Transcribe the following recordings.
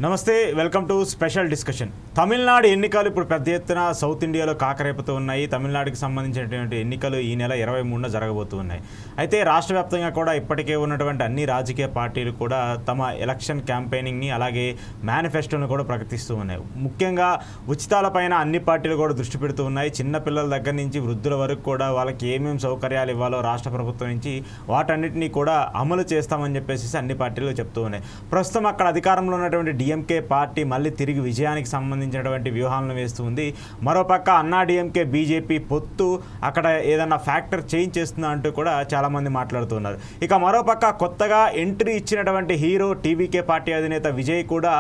నమస్తే, welcome to special discussion. Tamil Nadu ఎన్నికలు ఇప్పుడు పెద్ద ఎత్తున సౌత్ ఇండియాలో కాకరేపుతూ ఉన్నాయి. తమిళనాడుకి సంబంధించినటువంటి ఎన్నికలు ఈ నెల 23న జరగబోతూ ఉన్నాయి. అయితే రాష్ట్ర వ్యాప్తంగా కూడా ఇప్పటికే ఉన్నటువంటి అన్ని రాజకీయ పార్టీలు కూడా తమ ఎలక్షన్ క్యాంపెయినింగ్ని అలాగే మేనిఫెస్టోను కూడా ప్రకటిస్తూ ఉన్నాయి. ముఖ్యంగా ఉచితాలపైన అన్ని పార్టీలు కూడా దృష్టి పెడుతూ ఉన్నాయి. చిన్నపిల్లల దగ్గర నుంచి వృద్ధుల వరకు కూడా వాళ్ళకి ఏమేమి సౌకర్యాలు ఇవ్వాలో రాష్ట్ర ప్రభుత్వం నుంచి వాటన్నిటినీ కూడా అమలు చేస్తామని చెప్పేసి అన్ని పార్టీలు చెప్తూ ఉన్నాయి. ప్రస్తుతం అక్కడ అధికారంలో ఉన్నటువంటి డిఎంకే పార్టీ మళ్ళీ తిరిగి విజయానికి సంబంధించినటువంటి వ్యూహాలను వేస్తూ ఉంది. మరోపక్క అన్నా డిఎంకే బీజేపీ పొత్తు అక్కడ ఏదన్నా ఫ్యాక్టర్ చేంజ్ చేస్తుందా అంటూ కూడా చాలామంది మాట్లాడుతున్నారు. ఇక మరోపక్క కొత్తగా ఎంట్రీ ఇచ్చినటువంటి హీరో టీవీకే పార్టీ అధినేత విజయ్ కూడా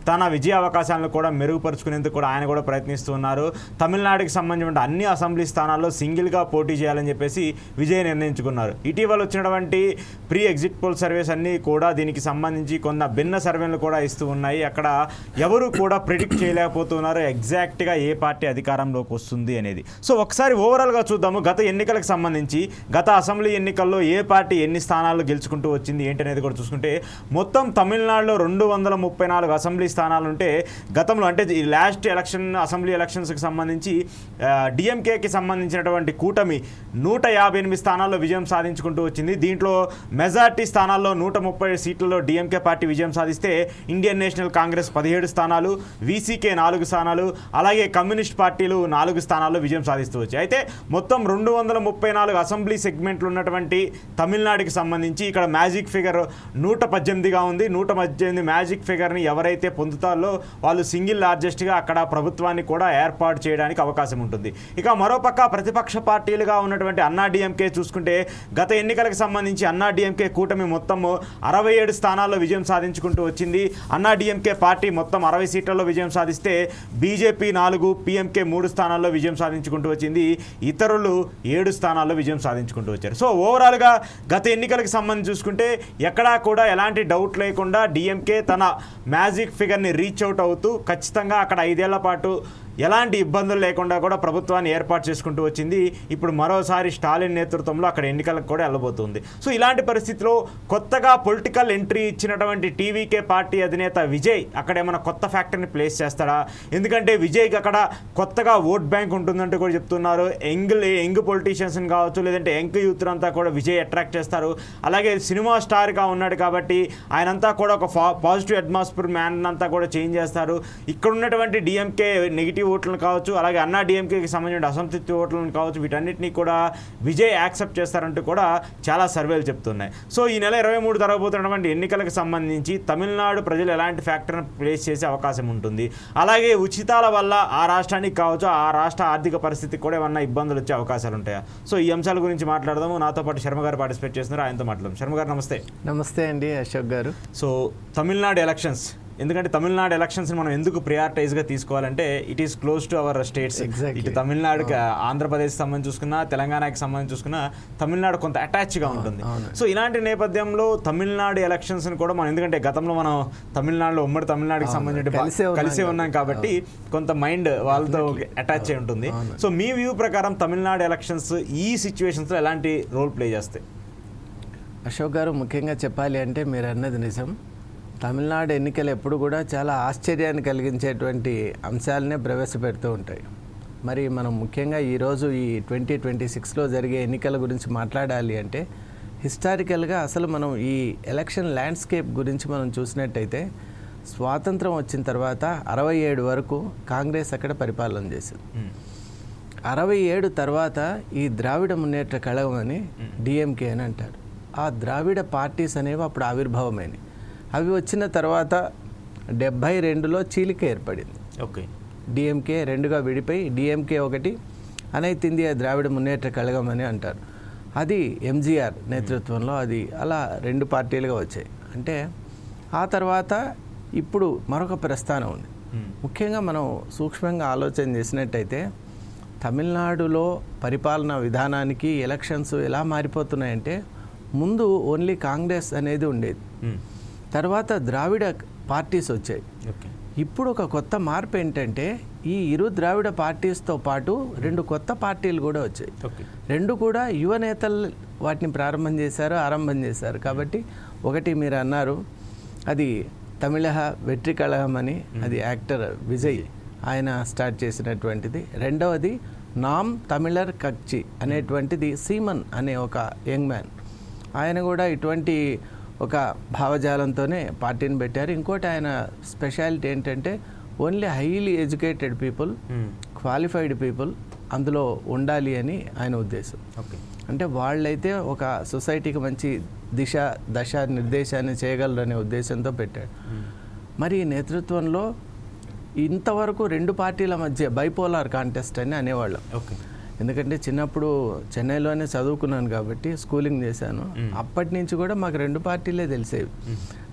తన విజయ అవకాశాలను కూడా మెరుగుపరుచుకునేందుకు కూడా ఆయన కూడా ప్రయత్నిస్తున్నారు. తమిళనాడుకి సంబంధించిన అన్ని అసెంబ్లీ స్థానాల్లో సింగిల్గా పోటీ చేయాలని చెప్పేసి విజయ్ నిర్ణయించుకున్నారు. ఇటీవల వచ్చినటువంటి ప్రీ ఎగ్జిట్ పోల్ సర్వేస్ అన్నీ కూడా దీనికి సంబంధించి కొన్న భిన్న సర్వేలు కూడా ఇస్తూ ఉన్నాయి. అక్కడ ఎవరు కూడా ప్రిడిక్ట్ చేయలేకపోతున్నారు ఎగ్జాక్ట్గా ఏ పార్టీ అధికారంలోకి వస్తుంది అనేది. సో ఒకసారి ఓవరాల్గా చూద్దాము. గత ఎన్నికలకు సంబంధించి గత అసెంబ్లీ ఎన్నికల్లో ఏ పార్టీ ఎన్ని స్థానాలు గెలుచుకుంటూ వచ్చింది ఏంటి అనేది కూడా చూసుకుంటే మొత్తం తమిళనాడులో 234 అసెంబ్లీ స్థానాలు ఉంటే గతంలో అంటే ఈ లాస్ట్ ఎలక్షన్ అసెంబ్లీ ఎలక్షన్స్కి సంబంధించి డిఎంకేకి సంబంధించినటువంటి కూటమి 158 స్థానాల్లో విజయం సాధించుకుంటూ వచ్చింది. దీంట్లో మెజార్టీ స్థానాల్లో 130 సీట్లలో డిఎంకే పార్టీ విజయం సాధిస్తే ఇండియన్ నేషనల్ కాంగ్రెస్ 17 స్థానాలు, వీసీకే 4 స్థానాలు, అలాగే కమ్యూనిస్ట్ పార్టీలు 4 స్థానాల్లో విజయం సాధిస్తూ వచ్చాయి. అయితే మొత్తం 234 అసెంబ్లీ సెగ్మెంట్లు ఉన్నటువంటి తమిళనాడుకి సంబంధించి ఇక్కడ మ్యాజిక్ ఫిగర్ 118గా ఉంది. 118 మ్యాజిక్ ఫిగర్ని ఎవరైతే పొందుతారో వాళ్ళు సింగిల్ లార్జెస్ట్గా అక్కడ ప్రభుత్వాన్ని కూడా ఏర్పాటు చేయడానికి అవకాశం ఉంటుంది. ఇక మరోపక్క ప్రతిపక్ష పార్టీలుగా ఉన్నటువంటి అన్నా డిఎంకే చూసుకుంటే గత ఎన్నికలకు సంబంధించి అన్నా డిఎంకే కూటమి మొత్తం 67 స్థానాల్లో విజయం సాధించుకుంటూ వచ్చింది. అన్నా డిఎంకే పార్టీ మొత్తం 60 సీట్లలో విజయం సాధిస్తే బీజేపీ 4, పీఎంకే 3 స్థానాల్లో విజయం సాధించుకుంటూ వచ్చింది. ఇతరులు 7 స్థానాల్లో విజయం సాధించుకుంటూ వచ్చారు. సో ఓవరాల్గా గత ఎన్నికలకు సంబంధించి చూసుకుంటే ఎక్కడా కూడా ఎలాంటి డౌట్ లేకుండా డిఎంకే తన మ్యాజిక్ ఫిగర్ని రీచ్ అవుట్ అవుతూ ఖచ్చితంగా అక్కడ 5 ఏళ్ల పాటు ఎలాంటి ఇబ్బందులు లేకుండా కూడా ప్రభుత్వాన్ని ఏర్పాటు చేసుకుంటూ వచ్చింది. ఇప్పుడు మరోసారి స్టాలిన్ నేతృత్వంలో అక్కడ ఎన్నికలకు కూడా వెళ్ళబోతుంది. సో ఇలాంటి పరిస్థితిలో కొత్తగా పొలిటికల్ ఎంట్రీ ఇచ్చినటువంటి టీవీకే పార్టీ అధినేత విజయ్ అక్కడ ఏమైనా కొత్త ఫ్యాక్టర్ని ప్లేస్ చేస్తాడా? ఎందుకంటే విజయ్కి అక్కడ కొత్తగా ఓట్ బ్యాంక్ ఉంటుందంటూ కూడా చెప్తున్నారు. యంగ్ పొలిటీషియన్స్ని కావచ్చు, లేదంటే యంగ్ యూత్ అంతా కూడా విజయ్ అట్రాక్ట్ చేస్తారు. అలాగే సినిమా స్టార్గా ఉన్నాడు కాబట్టి ఆయనంతా కూడా ఒక పాజిటివ్ అట్మాస్ఫియర్ మ్యాన్ అంతా కూడా చేంజ్ చేస్తారు. ఇక్కడ ఉన్నటువంటి డిఎంకే నెగిటివ్ ఓట్లను కావచ్చు, అలాగే అన్నా డిఎంకేకి సంబంధించిన అసంతృప్తి ఓట్లను కావచ్చు, వీటన్నిటినీ కూడా విజయ్ యాక్సెప్ట్ చేస్తారంటూ కూడా చాలా సర్వేలు చెప్తున్నాయి. సో ఈ నెల 23 జరగబోతున్నటువంటి ఎన్నికలకు సంబంధించి తమిళనాడు ప్రజలు ఎలాంటి ఫ్యాక్టర్ని ప్లేస్ చేసే అవకాశం ఉంటుంది, అలాగే ఉచితాల వల్ల ఆ రాష్ట్రానికి కావచ్చు, ఆ రాష్ట్ర ఆర్థిక పరిస్థితికి కూడా ఏమన్నా ఇబ్బందులు వచ్చే అవకాశాలు ఉంటాయా? సో ఈ అంశాల గురించి మాట్లాడదాము. నాతో పాటు శర్మ గారు పార్టిసిపేట్ చేస్తున్నారు, ఆయనతో మాట్లాడదాం. శర్మ గారు నమస్తే. నమస్తే అండి అశోక్ గారు. సో తమిళనాడు ఎలక్షన్స్, ఎందుకంటే తమిళనాడు ఎలక్షన్స్ని మనం ఎందుకు ప్రియారిటైజ్గా తీసుకోవాలంటే it is close to our states. ఇటు తమిళనాడుకి ఆంధ్రప్రదేశ్కి సంబంధించి చూసుకున్నా, తెలంగాణకి సంబంధించి చూసుకున్నా తమిళనాడు కొంత అటాచ్గా ఉంటుంది. సో ఇలాంటి నేపథ్యంలో తమిళనాడు ఎలక్షన్స్ని కూడా మనం, ఎందుకంటే గతంలో మనం తమిళనాడులో ఉమ్మడి తమిళనాడుకి సంబంధించి కలిసి ఉన్నాం కాబట్టి కొంత మైండ్ వాళ్ళతో అటాచ్ అయి ఉంటుంది. సో మీ వ్యూ ప్రకారం తమిళనాడు ఎలక్షన్స్ ఈ సిచ్యువేషన్స్లో ఎలాంటి రోల్ ప్లే చేస్తాయి? అశోక్ గారు, ముఖ్యంగా చెప్పాలి అంటే మీరు అన్నది నిజం. తమిళనాడు ఎన్నికలు ఎప్పుడు కూడా చాలా ఆశ్చర్యాన్ని కలిగించేటువంటి అంశాలనే ప్రవేశపెడుతూ ఉంటాయి. మరి మనం ముఖ్యంగా ఈరోజు ఈ 2026లో జరిగే ఎన్నికల గురించి మాట్లాడాలి అంటే హిస్టారికల్గా అసలు మనం ఈ ఎలక్షన్ ల్యాండ్స్కేప్ గురించి మనం చూసినట్టయితే స్వాతంత్రం వచ్చిన తర్వాత 67 వరకు కాంగ్రెస్ అక్కడ పరిపాలన చేసింది. 67 తర్వాత ఈ ద్రావిడ మున్నేట్ర కళగం అని డిఎంకే అని అంటారు. ఆ ద్రావిడ పార్టీస్ అనేవి అప్పుడు ఆవిర్భావమైనవి. అవి వచ్చిన తర్వాత 72లో చీలిక ఏర్పడింది. ఓకే, డిఎంకే 2గా విడిపోయి డిఎంకే ఒకటి, అனைతు ఇండియా ద్రావిడ మున్నేట్ర కళగం అని అంటారు. అది ఎంజీఆర్ నేతృత్వంలో అది అలా 2 పార్టీలుగా వచ్చాయి. అంటే ఆ తర్వాత ఇప్పుడు మరొక ప్రస్థానం ఉంది. ముఖ్యంగా మనం సూక్ష్మంగా ఆలోచన చేసినట్టయితే తమిళనాడులో పరిపాలనా విధానానికి ఎలక్షన్స్ ఎలా మారిపోతున్నాయంటే ముందు ఓన్లీ కాంగ్రెస్ అనేది ఉండేది, తర్వాత ద్రావిడ పార్టీస్ వచ్చాయి. ఇప్పుడు ఒక కొత్త మార్పు ఏంటంటే ఈ ఇరు ద్రావిడ పార్టీస్తో పాటు 2 కొత్త పార్టీలు కూడా వచ్చాయి. 2 కూడా యువ నేతలు వాటిని ఆరంభం చేశారు. కాబట్టి ఒకటి మీరు అన్నారు, అది తమిళ వెట్రి కళగం అని, అది యాక్టర్ విజయ్ ఆయన స్టార్ట్ చేసినటువంటిది. రెండవది నామ్ తమిళర్ కక్షి అనేటువంటిది సీమన్ అనే ఒక యంగ్ మ్యాన్, ఆయన కూడా ఇటువంటి ఒక భావజాలంతోనే పార్టీని పెట్టారు. ఇంకోటి ఆయన స్పెషాలిటీ ఏంటంటే only highly educated people, qualified people అందులో ఉండాలి అని ఆయన ఉద్దేశం. ఓకే, అంటే వాళ్ళైతే ఒక సొసైటీకి మంచి దశ నిర్దేశాన్ని చేయగలరనే ఉద్దేశంతో పెట్టాడు. మరి ఈ నేతృత్వంలో ఇంతవరకు రెండు పార్టీల మధ్య బైపోలార్ కాంటెస్ట్ అని అనేవాళ్ళం. ఓకే, ఎందుకంటే చిన్నప్పుడు చెన్నైలోనే చదువుకున్నాను కాబట్టి, స్కూలింగ్ చేశాను. అప్పటి నుంచి కూడా మాకు రెండు పార్టీలే తెలిసేవి.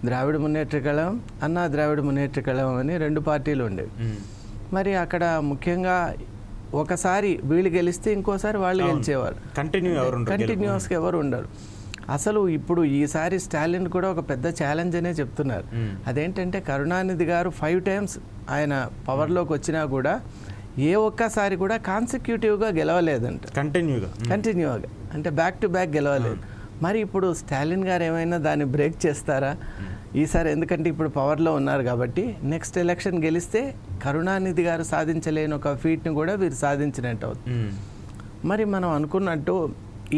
ద్రావిడ మున్నేట్ర కళగం, అన్నా ద్రావిడ మున్నేట్ర కళగం అని రెండు పార్టీలు ఉండేవి. మరి అక్కడ ముఖ్యంగా ఒకసారి వీళ్ళు గెలిస్తే ఇంకోసారి వాళ్ళు గెలిచేవారు. కంటిన్యూస్గా ఎవరు ఉండరు. అసలు ఇప్పుడు ఈసారి స్టాలిన్ కూడా ఒక పెద్ద ఛాలెంజ్ అనే చెప్తున్నారు. అదేంటంటే కరుణానిధి గారు 5 times ఆయన పవర్లోకి వచ్చినా కూడా ఏ ఒక్కసారి కూడా కాన్సిక్యూటివ్గా గెలవలేదంట. కంటిన్యూగా అంటే బ్యాక్ టు బ్యాక్ గెలవలేదు. మరి ఇప్పుడు స్టాలిన్ గారు ఏమైనా దాన్ని బ్రేక్ చేస్తారా ఈసారి? ఎందుకంటే ఇప్పుడు పవర్లో ఉన్నారు కాబట్టి నెక్స్ట్ ఎలక్షన్ గెలిస్తే కరుణానిధి గారు సాధించలేని ఒక ఫీట్ని కూడా వీరు సాధించినట్టు అవుతుంది. మరి మనం అనుకున్నట్టు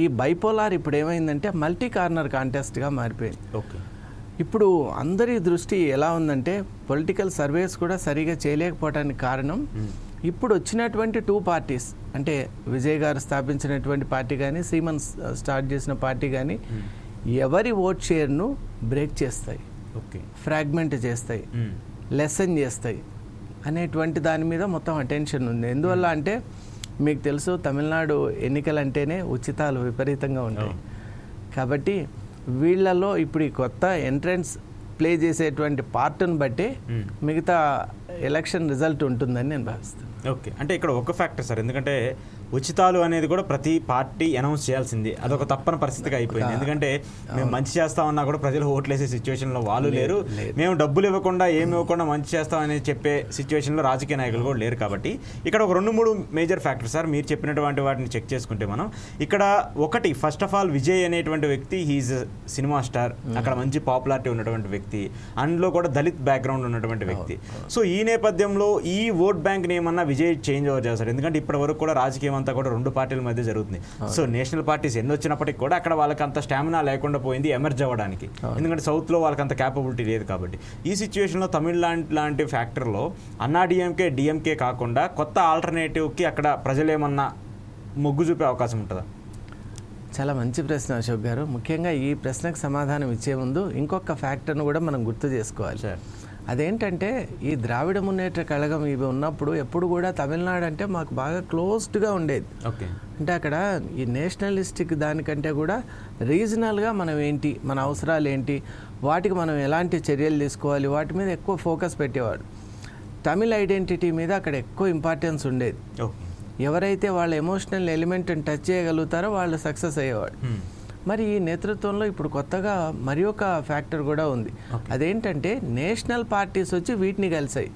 ఈ బైపోలార్ ఇప్పుడు ఏమైందంటే మల్టీ కార్నర్ కాంటెస్ట్గా మారిపోయింది. ఓకే, ఇప్పుడు అందరి దృష్టి ఎలా ఉందంటే పొలిటికల్ సర్వేస్ కూడా సరిగా చేయలేకపోవడానికి కారణం ఇప్పుడు వచ్చినటువంటి 2 parties, అంటే విజయ్ గారు స్థాపించినటువంటి పార్టీ కానీ సీమన్ స్టార్ట్ చేసిన పార్టీ కానీ ఎవరి ఓట్ షేర్ను బ్రేక్ చేస్తాయి, ఓకే, ఫ్రాగ్మెంట్ చేస్తాయి, లెసన్ చేస్తాయి అనేటువంటి దాని మీద మొత్తం అటెన్షన్ ఉంది. ఎందువల్ల అంటే మీకు తెలుసు తమిళనాడు ఎన్నికలంటేనే ఉచితాలు విపరీతంగా ఉంటాయి. కాబట్టి వీళ్ళలో ఇప్పుడు ఈ కొత్త ఎంట్రన్స్ ప్లే చేసేటువంటి పార్ట్ని బట్టి మిగతా ఎలక్షన్ రిజల్ట్ ఉంటుందని నేను భావిస్తాను. ఓకే, అంటే ఇక్కడ ఒక ఫ్యాక్టర్ సార్, ఎందుకంటే ఉచితాలు అనేది కూడా ప్రతి పార్టీ అనౌన్స్ చేయాల్సింది, అదొక తప్పని పరిస్థితిగా అయిపోయింది. ఎందుకంటే మేము మంచి చేస్తామన్నా కూడా ప్రజలు ఓట్లు వేసే సిచ్యువేషన్లో వాళ్ళు లేరు, మేము డబ్బులు ఇవ్వకుండా ఏమి ఇవ్వకుండా మంచి చేస్తామని చెప్పే సిచ్యువేషన్లో రాజకీయ నాయకులు కూడా లేరు. కాబట్టి ఇక్కడ ఒక 2-3 మేజర్ ఫ్యాక్టర్స్ సార్ మీరు చెప్పినటువంటి వాటిని చెక్ చేసుకుంటే మనం ఇక్కడ ఒకటి, ఫస్ట్ ఆఫ్ ఆల్ విజయ్ అనేటువంటి వ్యక్తి హీఈస్ సినిమా స్టార్, అక్కడ మంచి పాపులారిటీ ఉన్నటువంటి వ్యక్తి, అందులో కూడా దళిత్ బ్యాక్గ్రౌండ్ ఉన్నటువంటి వ్యక్తి. సో ఈ నేపథ్యంలో ఈ ఓట్ బ్యాంక్ని ఏమన్నా విజయ్ చేంజ్ ఓవర్ చేస్తారు? ఎందుకంటే ఇప్పటి వరకు కూడా రాజకీయం అంతా కూడా 2 పార్టీల మధ్య జరుగుతుంది. సో నేషనల్ పార్టీస్ ఎన్ని వచ్చినప్పటికీ కూడా అక్కడ వాళ్ళకి అంత స్టామినా లేకుండా పోయింది ఎమర్జ్ అవ్వడానికి, ఎందుకంటే సౌత్లో వాళ్ళకి అంత క్యాపబిలిటీ లేదు. కాబట్టి ఈ సిచ్యువేషన్లో తమిళనాడు లాంటి ఫ్యాక్టర్లో అన్నా డిఎంకే కాకుండా కొత్త ఆల్టర్నేటివ్కి అక్కడ ప్రజలేమన్నా మొగ్గు చూపే అవకాశం ఉంటుందా? చాలా మంచి ప్రశ్న అశోక్ గారు. ముఖ్యంగా ఈ ప్రశ్నకు సమాధానం ఇచ్చే ముందు ఇంకొక ఫ్యాక్టర్ను కూడా మనం గుర్తు చేసుకోవాలి సార్. అదేంటంటే ఈ ద్రావిడ మున్నేట్ర కళగం ఇవి ఉన్నప్పుడు ఎప్పుడు కూడా తమిళనాడు అంటే మాకు బాగా క్లోజ్డ్గా ఉండేది. ఓకే, అంటే అక్కడ ఈ నేషనలిస్టిక్ దానికంటే కూడా రీజనల్గా మనం ఏంటి, మన అవసరాలు ఏంటి, వాటికి మనం ఎలాంటి చర్యలు తీసుకోవాలి, వాటి మీద ఎక్కువ ఫోకస్ పెట్టేవాడు. తమిళ ఐడెంటిటీ మీద అక్కడ ఎక్కువ ఇంపార్టెన్స్ ఉండేది. ఎవరైతే వాళ్ళ ఎమోషనల్ ఎలిమెంట్ని టచ్ చేయగలుగుతారో వాళ్ళు సక్సెస్ అయ్యేవాడు. మరి ఈ నేతృత్వంలో ఇప్పుడు కొత్తగా మరి ఒక ఫ్యాక్టర్ కూడా ఉంది. అదేంటంటే నేషనల్ పార్టీస్ వచ్చి వీటిని కలిసాయి.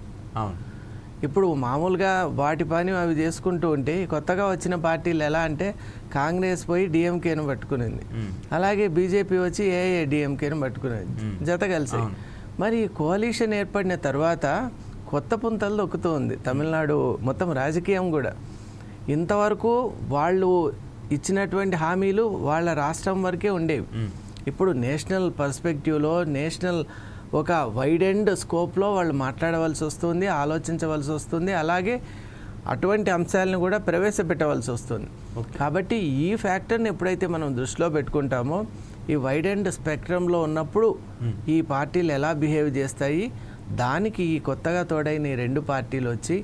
ఇప్పుడు మామూలుగా వాటి పని అవి చేసుకుంటూ ఉంటే కొత్తగా వచ్చిన పార్టీలు ఎలా అంటే కాంగ్రెస్ పోయి డిఎంకేను పట్టుకునింది, అలాగే బీజేపీ వచ్చి ఏఐఏడిఎంకేను పట్టుకునేది, జత కలిసాయి. మరి కోalition ఏర్పడిన తర్వాత కొత్త పుంతలు దొక్కుతూ ఉంది తమిళనాడు మొత్తం రాజకీయం కూడా. ఇంతవరకు వాళ్ళు ఇచ్చినటువంటి హామీలు వాళ్ళ రాష్ట్రం వరకే ఉండేవి. ఇప్పుడు నేషనల్ పర్స్పెక్టివ్లో, నేషనల్ ఒక వైడ్ ఎండ్ స్కోప్లో వాళ్ళు మాట్లాడవలసి వస్తుంది, ఆలోచించవలసి వస్తుంది, అలాగే అటువంటి అంశాలను కూడా ప్రవేశపెట్టవలసి వస్తుంది. కాబట్టి ఈ ఫ్యాక్టర్ని ఎప్పుడైతే మనం దృష్టిలో పెట్టుకుంటామో ఈ వైడ్ ఎండ్ స్పెక్ట్రంలో ఉన్నప్పుడు ఈ పార్టీలు ఎలా బిహేవ్ చేస్తాయి, దానికి ఈ కొత్తగా తోడైన ఈ 2 పార్టీలు వచ్చి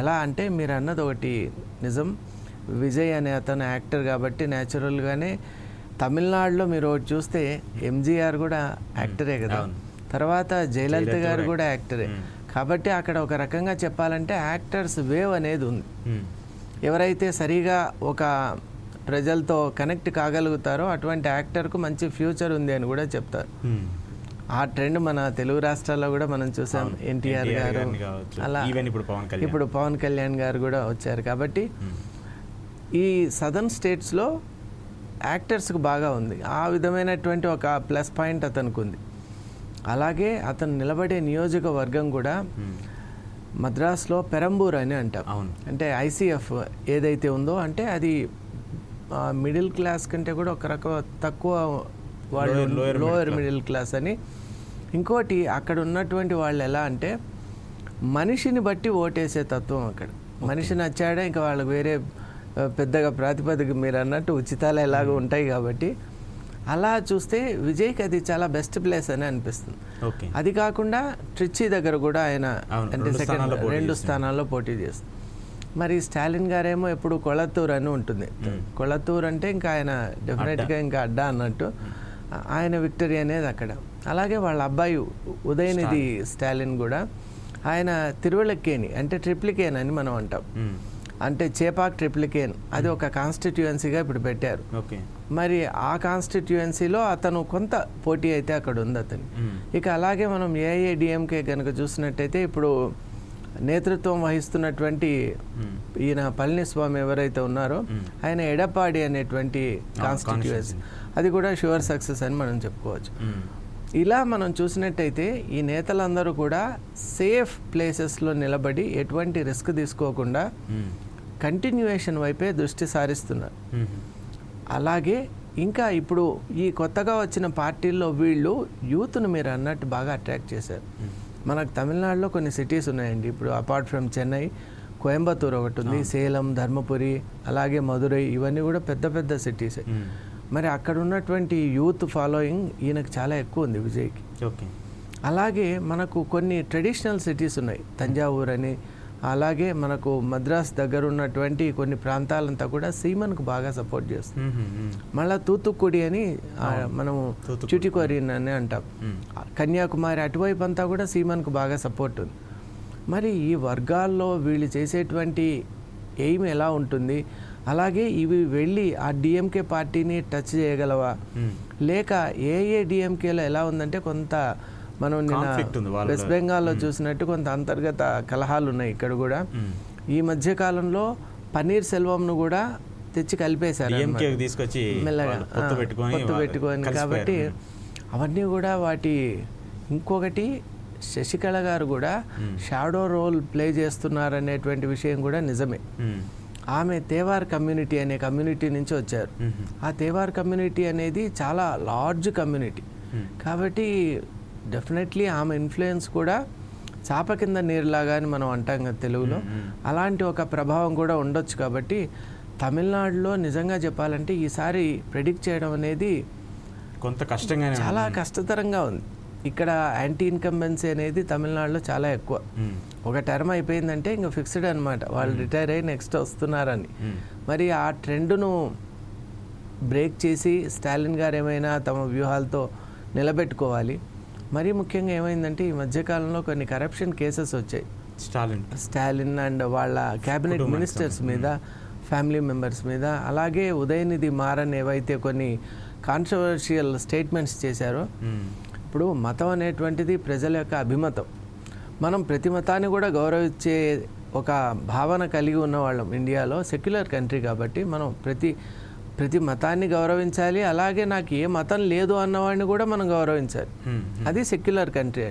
ఎలా అంటే మీరు అన్నది ఒకటి నిజం. విజయ్ అనే అతను యాక్టర్ కాబట్టి న్యాచురల్గానే తమిళనాడులో మీరు ఒకటి చూస్తే ఎంజీఆర్ కూడా యాక్టరే కదా, తర్వాత జయలలిత గారు కూడా యాక్టరే. కాబట్టి అక్కడ ఒక రకంగా చెప్పాలంటే యాక్టర్స్ వేవ్ అనేది ఉంది. ఎవరైతే సరిగా ఒక ప్రజలతో కనెక్ట్ కాగలుగుతారో అటువంటి యాక్టర్కు మంచి ఫ్యూచర్ ఉంది అని కూడా చెప్తారు. ఆ ట్రెండ్ మన తెలుగు రాష్ట్రాల్లో కూడా మనం చూసాం. ఎన్టీఆర్ గారు, అలా ఇప్పుడు పవన్ కళ్యాణ్ గారు కూడా వచ్చారు. కాబట్టి ఈ సదర్న్ స్టేట్స్లో యాక్టర్స్కి బాగా ఉంది. ఆ విధమైనటువంటి ఒక ప్లస్ పాయింట్ అతనికి ఉంది. అలాగే అతను నిలబడే నియోజకవర్గం కూడా మద్రాసులో పెరంబూర్ అని అంటాం. అవును. అంటే ఐసీఎఫ్ ఏదైతే ఉందో అంటే అది మిడిల్ క్లాస్ కంటే కూడా ఒక రకం తక్కువ వాళ్ళు, లోయర్ మిడిల్ క్లాస్ అని. ఇంకోటి అక్కడ ఉన్నటువంటి వాళ్ళు ఎలా అంటే మనిషిని బట్టి ఓటేసే తత్వం అక్కడ. మనిషి నచ్చాడే ఇంకా వాళ్ళకి వేరే పెద్దగా ప్రాతిపదిక మీరు అన్నట్టు ఉచితాలు ఎలాగో ఉంటాయి కాబట్టి అలా చూస్తే విజయ్కి అది చాలా బెస్ట్ ప్లేస్ అని అనిపిస్తుంది. అది కాకుండా ట్రిచి దగ్గర కూడా ఆయన అంటే రెండు స్థానాల్లో పోటీ చేస్తుంది. మరి స్టాలిన్ గారేమో ఎప్పుడు కొళత్తూరు అని ఉంటుంది. కొళత్తూరు అంటే ఇంకా ఆయన డెఫినెట్గా ఇంకా అడ్డా అన్నట్టు ఆయన విక్టరీ అనేది అక్కడ. అలాగే వాళ్ళ అబ్బాయి ఉదయనిధి స్టాలిన్ కూడా ఆయన తిరువళ్ళకేని అంటే ట్రిప్లికేన్ అని మనం అంటాం. అంటే చేపాక్ ట్రిప్లికేన్ అది ఒక కాన్స్టిట్యుయెన్సీగా ఇప్పుడు పెట్టారు. మరి ఆ కాన్స్టిట్యుయెన్సీలో అతను కొంత పోటీ అయితే అక్కడ ఉంది అతను. ఇక అలాగే మనం ఏఐఏడిఎంకే కనుక చూసినట్టయితే ఇప్పుడు నేతృత్వం వహిస్తున్నటువంటి ఈయన పళనిస్వామి ఎవరైతే ఉన్నారో ఆయన ఎడప్పాడి అనేటువంటి కాన్స్టిట్యుయెన్సీ అది కూడా షూర్ సక్సెస్ అని మనం చెప్పుకోవచ్చు. ఇలా మనం చూసినట్టయితే ఈ నేతలందరూ కూడా సేఫ్ ప్లేసెస్లో నిలబడి ఎటువంటి రిస్క్ తీసుకోకుండా కంటిన్యూయేషన్ వైపే దృష్టి సారిస్తున్నారు. అలాగే ఇంకా ఇప్పుడు ఈ కొత్తగా వచ్చిన పార్టీల్లో వీళ్ళు యూత్ను మీరు అన్నట్టు బాగా అట్రాక్ట్ చేశారు. మనకు తమిళనాడులో కొన్ని సిటీస్ ఉన్నాయండి. ఇప్పుడు అపార్ట్ ఫ్రమ్ చెన్నై, కోయంబత్తూర్ ఒకటి ఉంది, సేలం, ధర్మపురి, అలాగే మదురై, ఇవన్నీ కూడా పెద్ద పెద్ద సిటీసే. మరి అక్కడ ఉన్నటువంటి యూత్ ఫాలోయింగ్ ఈయనకు చాలా ఎక్కువ ఉంది విజయ్కి. అలాగే మనకు కొన్ని ట్రెడిషనల్ సిటీస్ ఉన్నాయి, తంజావూర్ అని, అలాగే మనకు మద్రాస్ దగ్గర ఉన్నటువంటి కొన్ని ప్రాంతాలంతా కూడా సీమన్కు బాగా సపోర్ట్ చేస్తుంది. మళ్ళీ తూతుక్కుడి అని మనము చుటికోరిన్ అని అంటాం, కన్యాకుమారి అటువైపు అంతా కూడా సీమన్కు బాగా సపోర్ట్ ఉంది. మరి ఈ వర్గాల్లో వీళ్ళు చేసేటువంటి ఎయిమ్ ఎలా ఉంటుంది, అలాగే ఇవి వెళ్ళి ఆ డిఎంకే పార్టీని టచ్ చేయగలవా, లేక ఏఐఏడిఎంకేలో ఎలా ఉందంటే కొంత మనం నిన్న వెస్ట్ బెంగాల్లో చూసినట్టు కొంత అంతర్గత కలహాలు ఉన్నాయి ఇక్కడ కూడా. ఈ మధ్య కాలంలో పన్నీర్ సెల్వంను కూడా తెచ్చి కలిపేశారు మెల్లగా పొత్తు పెట్టుకొని. కాబట్టి అవన్నీ కూడా వాటి ఇంకొకటి శశికళ గారు కూడా షాడో రోల్ ప్లే చేస్తున్నారనేటువంటి విషయం కూడా నిజమే. ఆమె తేవార్ కమ్యూనిటీ అనే కమ్యూనిటీ నుంచి వచ్చారు. ఆ తేవార్ కమ్యూనిటీ అనేది చాలా లార్జ్ కమ్యూనిటీ కాబట్టి డెఫినెట్లీ ఆమె ఇన్ఫ్లుయెన్స్ కూడా చాప కింద నీరులాగా అని మనం అంటాం కదా తెలుగులో, అలాంటి ఒక ప్రభావం కూడా ఉండొచ్చు. కాబట్టి తమిళనాడులో నిజంగా చెప్పాలంటే ఈసారి ప్రెడిక్ట్ చేయడం అనేది కొంత కష్టంగా, చాలా కష్టతరంగా ఉంది. ఇక్కడ యాంటీ ఇన్కంబెన్సీ అనేది తమిళనాడులో చాలా ఎక్కువ. ఒక టర్మ్ అయిపోయిందంటే ఇంకా ఫిక్స్డ్ అనమాట, వాళ్ళు రిటైర్ అయ్యి నెక్స్ట్ వస్తున్నారని. మరి ఆ ట్రెండ్ను బ్రేక్ చేసి స్టాలిన్ గారు ఏమైనా తమ వ్యూహాలతో నిలబెట్టుకోవాలి. మరీ ముఖ్యంగా ఏమైందంటే ఈ మధ్యకాలంలో కొన్ని కరప్షన్ కేసెస్ వచ్చాయి స్టాలిన్ అండ్ వాళ్ళ క్యాబినెట్ మినిస్టర్స్ మీద, ఫ్యామిలీ మెంబర్స్ మీద. అలాగే ఉదయనిధి మారన్ ఏవైతే కొన్ని కాంట్రవర్షియల్ స్టేట్మెంట్స్ చేశారో. ఇప్పుడు మతం అనేటువంటిది ప్రజల యొక్క అభిమతం. మనం ప్రతి మతాన్ని కూడా గౌరవించే ఒక భావన కలిగి ఉన్న వాళ్ళం. ఇండియాలో సెక్యులర్ కంట్రీ కాబట్టి మనం ప్రతి మతాన్ని గౌరవించాలి. అలాగే నాకు ఏ మతం లేదు అన్నవాడిని కూడా మనం గౌరవించాలి. అది సెక్యులర్ కంట్రీ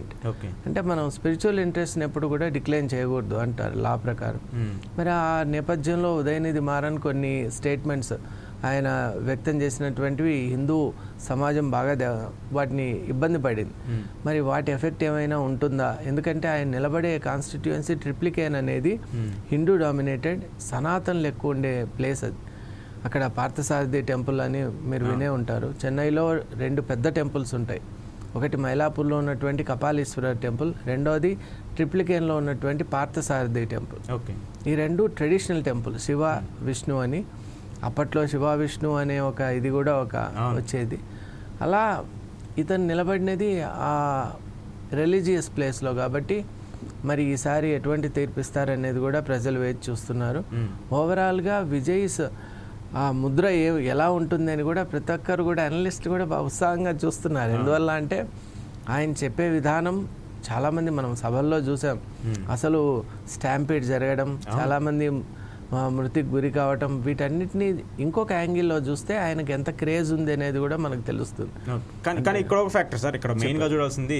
అంటే మనం స్పిరిచువల్ ఇంట్రెస్ట్ని ఎప్పుడు కూడా డిక్లైన్ చేయకూడదు అంటారు లా ప్రకారం. మరి ఆ నేపథ్యంలో ఉదయనిధి మారన్ కొన్ని స్టేట్మెంట్స్ ఆయన వ్యక్తం చేసినటువంటివి హిందూ సమాజం బాగా వాటిని ఇబ్బంది పడింది. మరి వాటి ఎఫెక్ట్ ఏమైనా ఉంటుందా? ఎందుకంటే ఆయన నిలబడే కాన్స్టిట్యుయెన్సీ ట్రిప్లికేన్ అనేది హిందూ డామినేటెడ్, సనాతనలు ఎక్కువ ఉండే ప్లేస్ అది. అక్కడ పార్థసారథి టెంపుల్ అని మీరు వినే ఉంటారు. చెన్నైలో 2 పెద్ద టెంపుల్స్ ఉంటాయి. ఒకటి మైలాపూర్లో ఉన్నటువంటి కపాలీశ్వర టెంపుల్, రెండోది ట్రిప్లికేన్లో ఉన్నటువంటి పార్థసారథి టెంపుల్. ఈ 2 ట్రెడిషనల్ టెంపుల్, శివ విష్ణు అని. అప్పట్లో శివ విష్ణు అనే ఒక ఇది కూడా ఒక వచ్చేది. అలా ఇతను నిలబడినది ఆ రిలీజియస్ ప్లేస్లో కాబట్టి మరి ఈసారి ఎటువంటి తీర్పిస్తారనేది కూడా ప్రజలు వేచి చూస్తున్నారు. ఓవరాల్గా విజయ్స్ ఆ ముద్ర ఎలా ఉంటుంది అని కూడా ప్రతి ఒక్కరు కూడా అనలిస్ట్ కూడా ఉత్సాహంగా చూస్తున్నారు. ఎందువల్ల అంటే ఆయన చెప్పే విధానం చాలామంది మనం సభల్లో చూసాం. అసలు స్టాంపీడ్ జరగడం, చాలామంది మృతికి గురి కావటం, వీటన్నిటిని ఇంకొక యాంగిల్లో చూస్తే ఆయనకి ఎంత క్రేజ్ ఉంది అనేది కూడా మనకు తెలుస్తుంది. కానీ ఇక్కడ ఒక ఫ్యాక్టర్ సార్, ఇక్కడ మెయిన్గా చూడాల్సింది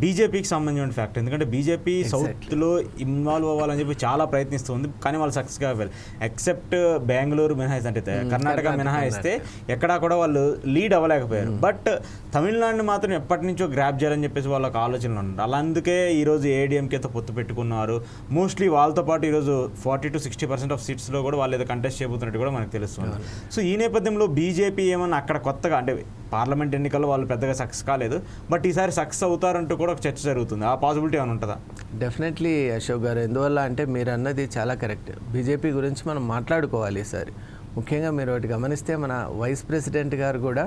బీజేపీకి సంబంధించిన ఫ్యాక్టర్. ఎందుకంటే బీజేపీ సౌత్లో ఇన్వాల్వ్ అవ్వాలని చెప్పి చాలా ప్రయత్నిస్తుంది, కానీ వాళ్ళు సక్సెస్ కావాలి. ఎక్సెప్ట్ బెంగళూరు మినహాయిస్తే, అంటే కర్ణాటక మినహాయిస్తే ఎక్కడా కూడా వాళ్ళు లీడ్ అవ్వలేకపోయారు. బట్ తమిళనాడుని మాత్రం ఎప్పటి నుంచో గ్రాప్ చేయాలని చెప్పేసి వాళ్ళకి ఆలోచనలు ఉంటారు. అలా అందుకే ఈరోజు ఏడీఎంకేతో పొత్తు పెట్టుకున్నారు. మోస్ట్లీ వాళ్ళతో పాటు ఈరోజు 40 to 60% ఆఫ్ సీట్స్లో కూడా వాళ్ళు ఏదో కంటెస్ట్ చేయబోతున్నట్టు కూడా మనకు తెలుస్తుంది. సో ఈ నేపథ్యంలో బీజేపీ ఏమన్నా అక్కడ కొత్తగా, అంటే పార్లమెంట్ ఎన్నికల్లో వాళ్ళు పెద్దగా సక్సెస్ కాలేదు, బట్ ఈసారి సక్సెస్ అవుతారంటూ కూడా ఒక చర్చ జరుగుతుంది. ఆ పాసిబిలిటీ ఏమైనా ఉంటుందా? డెఫినెట్లీ అశోక్ గారు, ఎందువల్ల అంటే మీరు అన్నది చాలా కరెక్ట్. బీజేపీ గురించి మనం మాట్లాడుకోవాలి ఈసారి. ముఖ్యంగా మీరు ఒకటి గమనిస్తే మన వైస్ ప్రెసిడెంట్ గారు కూడా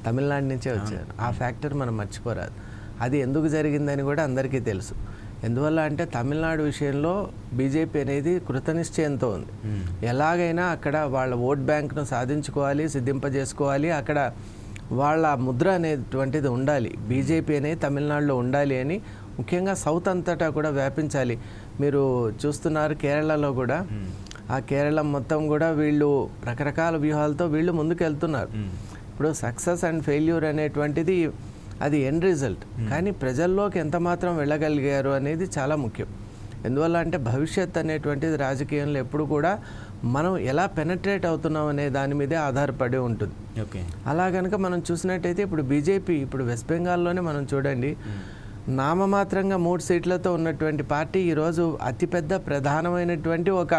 తమిళనాడు నుంచే వచ్చారు. ఆ ఫ్యాక్టర్ మనం మర్చిపోరాదు. అది ఎందుకు జరిగిందని కూడా అందరికీ తెలుసు. ఎందువల్ల అంటే తమిళనాడు విషయంలో బీజేపీ అనేది కృతనిశ్చయంతో ఉంది. ఎలాగైనా అక్కడ వాళ్ళ ఓట్ బ్యాంక్ను సాధించుకోవాలి, సిద్ధింపజేసుకోవాలి, అక్కడ వాళ్ళ ముద్ర అనేటువంటిది ఉండాలి, బీజేపీ అనేది తమిళనాడులో ఉండాలి అని, ముఖ్యంగా సౌత్ అంతటా కూడా వ్యాపించాలి. మీరు చూస్తున్నారు కేరళలో కూడా, ఆ కేరళ మొత్తం కూడా వీళ్ళు రకరకాల వ్యూహాలతో వీళ్ళు ముందుకు వెళ్తున్నారు. ఇప్పుడు సక్సెస్ అండ్ ఫెయిల్యూర్ అనేటువంటిది అది ఎండ్ రిజల్ట్, కానీ ప్రజల్లోకి ఎంత మాత్రం వెళ్ళగలిగారు అనేది చాలా ముఖ్యం. ఎందువల్ల అంటే భవిష్యత్ అనేటువంటిది రాజకీయంలో ఎప్పుడు కూడా మనం ఎలా పెనట్రేట్ అవుతున్నాం అనే దాని మీదే ఆధారపడి ఉంటుంది. అలా కనుక మనం చూసినట్టయితే ఇప్పుడు బీజేపీ, ఇప్పుడు వెస్ట్ బెంగాల్లోనే మనం చూడండి, నామమాత్రంగా 3 సీట్లతో ఉన్నటువంటి పార్టీ ఈరోజు అతిపెద్ద ప్రధానమైనటువంటి ఒక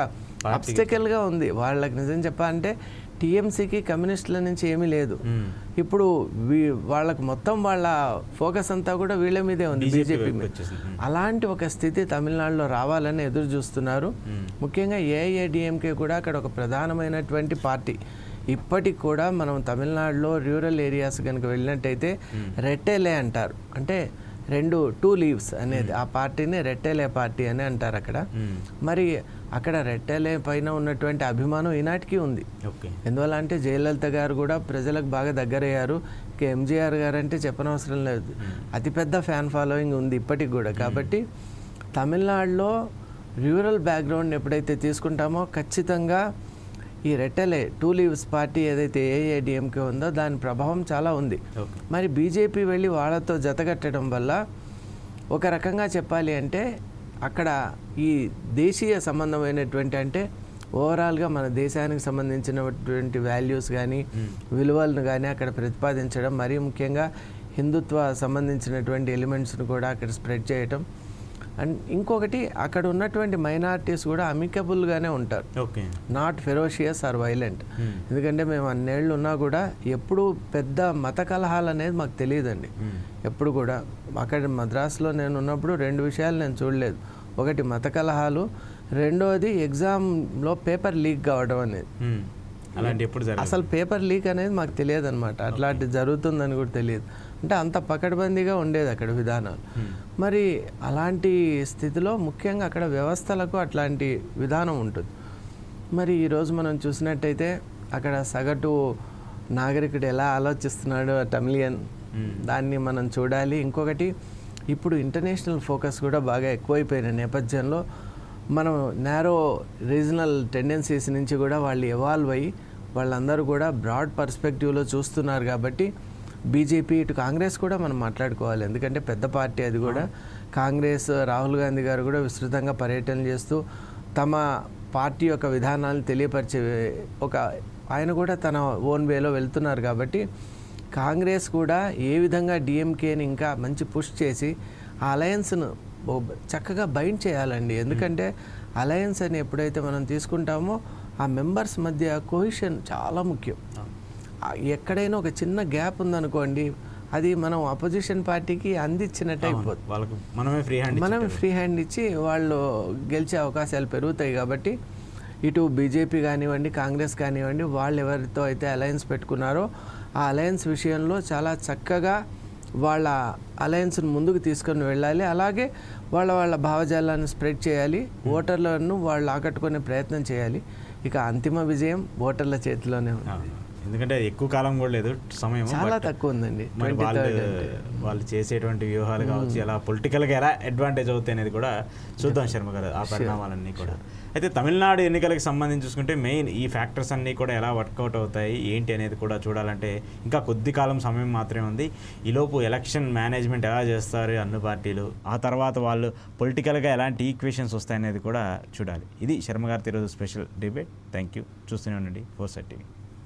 అబ్స్టెకల్గా ఉంది. వాళ్ళకి నిజం చెప్పాలంటే టీఎంసీకి కమ్యూనిస్టుల నుంచి ఏమీ లేదు. ఇప్పుడు వాళ్ళకు మొత్తం వాళ్ళ ఫోకస్ అంతా కూడా వీళ్ళ మీదే ఉంది, బీజేపీ మీద. అలాంటి ఒక స్థితి తమిళనాడులో రావాలని ఎదురు చూస్తున్నారు. ముఖ్యంగా ఏఐఏడిఎంకే కూడా అక్కడ ఒక ప్రధానమైనటువంటి పార్టీ. ఇప్పటికి కూడా మనం తమిళనాడులో రూరల్ ఏరియాస్ కనుక వెళ్ళినట్టయితే రెట్టెలే అంటారు, అంటే 2 లీవ్స్ అనేది ఆ పార్టీని రెట్టెలే పార్టీ అని అంటారు అక్కడ. మరి అక్కడ రెట్టెలే పైన ఉన్నటువంటి అభిమానం ఈనాటికి ఉంది. ఎందువల్ల అంటే జయలలిత గారు కూడా ప్రజలకు బాగా దగ్గరయ్యారు. ఎంజీఆర్ గారు అంటే చెప్పనవసరం లేదు, అతిపెద్ద ఫ్యాన్ ఫాలోయింగ్ ఉంది ఇప్పటికి కూడా. కాబట్టి తమిళనాడులో రూరల్ బ్యాక్గ్రౌండ్ ఎప్పుడైతే తీసుకుంటామో ఖచ్చితంగా ఈ రెట్టెలే 2 లీవ్స్ పార్టీ ఏదైతే ఏఐఏడిఎంకే ఉందో దాని ప్రభావం చాలా ఉంది. మరి బీజేపీ వెళ్ళి వాళ్ళతో జతగట్టడం వల్ల ఒక రకంగా చెప్పాలి అంటే అక్కడ ఈ దేశీయ సంబంధమైనటువంటి, అంటే ఓవరాల్గా మన దేశానికి సంబంధించినటువంటి వాల్యూస్ కానీ విలువలను కానీ అక్కడ ప్రతిపాదించడం, మరీ ముఖ్యంగా హిందుత్వ సంబంధించినటువంటి ఎలిమెంట్స్ను కూడా అక్కడ స్ప్రెడ్ చేయటం. అండ్ ఇంకొకటి అక్కడ ఉన్నటువంటి మైనారిటీస్ కూడా అమికబుల్గానే ఉంటారు, నాట్ ఫెరోషియస్ ఆర్ వైలెంట్. ఎందుకంటే మేము అన్నేళ్ళు ఉన్నా కూడా ఎప్పుడు పెద్ద మత కలహాలు అనేది మాకు తెలియదండి. ఎప్పుడు కూడా అక్కడ మద్రాసులో నేను ఉన్నప్పుడు 2 విషయాలు నేను చూడలేదు. ఒకటి మత కలహాలు, రెండోది ఎగ్జామ్లో పేపర్ లీక్ కావడం అనేది. అసలు పేపర్ లీక్ అనేది మాకు తెలియదు అనమాట. అట్లాంటి జరుగుతుందని కూడా తెలియదు. అంటే అంత పకడ్బందీగా ఉండేది అక్కడ విధానాలు. మరి అలాంటి స్థితిలో ముఖ్యంగా అక్కడ వ్యవస్థలకు అట్లాంటి విధానం ఉంటుంది. మరి ఈరోజు మనం చూసినట్టయితే అక్కడ సగటు నాగరికుడు ఎలా ఆలోచిస్తున్నాడో తమిళియన్, దాన్ని మనం చూడాలి. ఇంకొకటి ఇప్పుడు ఇంటర్నేషనల్ ఫోకస్ కూడా బాగా ఎక్కువైపోయిన నేపథ్యంలో మనం నేరో రీజనల్ టెండెన్సీస్ నుంచి కూడా వాళ్ళు ఎవాల్వ్ అయ్యి వాళ్ళందరూ కూడా బ్రాడ్ పర్స్పెక్టివ్లో చూస్తున్నారు. కాబట్టి బీజేపీ, ఇటు కాంగ్రెస్ కూడా మనం మాట్లాడుకోవాలి, ఎందుకంటే పెద్ద పార్టీ అది కూడా. కాంగ్రెస్, రాహుల్ గాంధీ గారు కూడా విస్తృతంగా పర్యటన చేస్తూ తమ పార్టీ యొక్క విధానాలను తెలియపరిచే ఆయన కూడా తన ఓన్ వేలో వెళ్తున్నారు. కాబట్టి కాంగ్రెస్ కూడా ఏ విధంగా డిఎంకేని ఇంకా మంచి పుష్ చేసి ఆ అలయన్స్ను చక్కగా బైండ్ చేయాలండి. ఎందుకంటే అలయన్స్ అని ఎప్పుడైతే మనం తీసుకుంటామో ఆ మెంబర్స్ మధ్య కోహిషన్ చాలా ముఖ్యం. ఎక్కడైనా ఒక చిన్న గ్యాప్ ఉందనుకోండి, అది మనం అపోజిషన్ పార్టీకి అందించినట్టు అయిపోతుంది. మనమే ఫ్రీ హ్యాండ్ ఇచ్చి వాళ్ళు గెలిచే అవకాశాలు పెరుగుతాయి. కాబట్టి ఇటు బీజేపీ కానివ్వండి, కాంగ్రెస్ కానివ్వండి, వాళ్ళు ఎవరితో అయితే అలయన్స్ పెట్టుకున్నారో ఆ అలయన్స్ విషయంలో చాలా చక్కగా వాళ్ళ అలయన్స్ను ముందుకు తీసుకొని వెళ్ళాలి. అలాగే వాళ్ళ భావజాలాన్ని స్ప్రెడ్ చేయాలి, ఓటర్లను వాళ్ళు ఆకట్టుకునే ప్రయత్నం చేయాలి. ఇక అంతిమ విజయం ఓటర్ల చేతిలోనే ఉంది. ఎందుకంటే ఎక్కువ కాలం కూడా లేదు సమయం, చాలా తక్కువ ఉందండి. మరి వాళ్ళు చేసేటువంటి వ్యూహాలు కావచ్చు, ఎలా పొలిటికల్గా ఎలా అడ్వాంటేజ్ అవుతాయి అనేది కూడా చూద్దాం శర్మ గారు, ఆ పరిణామాలన్నీ కూడా. అయితే తమిళనాడు ఎన్నికలకు సంబంధించి చూసుకుంటే మెయిన్ ఈ ఫ్యాక్టర్స్ అన్నీ కూడా ఎలా వర్కౌట్ అవుతాయి ఏంటి అనేది కూడా చూడాలంటే ఇంకా కొద్ది కాలం సమయం మాత్రమే ఉంది. ఈలోపు ఎలక్షన్ మేనేజ్మెంట్ ఎలా చేస్తారు అన్ని పార్టీలు, ఆ తర్వాత వాళ్ళు పొలిటికల్గా ఎలాంటి ఈక్వేషన్స్ వస్తాయనేది కూడా చూడాలి. ఇది శర్మ గారి ఈరోజు స్పెషల్ డిబేట్. Thank you. చూస్తూనే ఉండండి 4 Sight TV.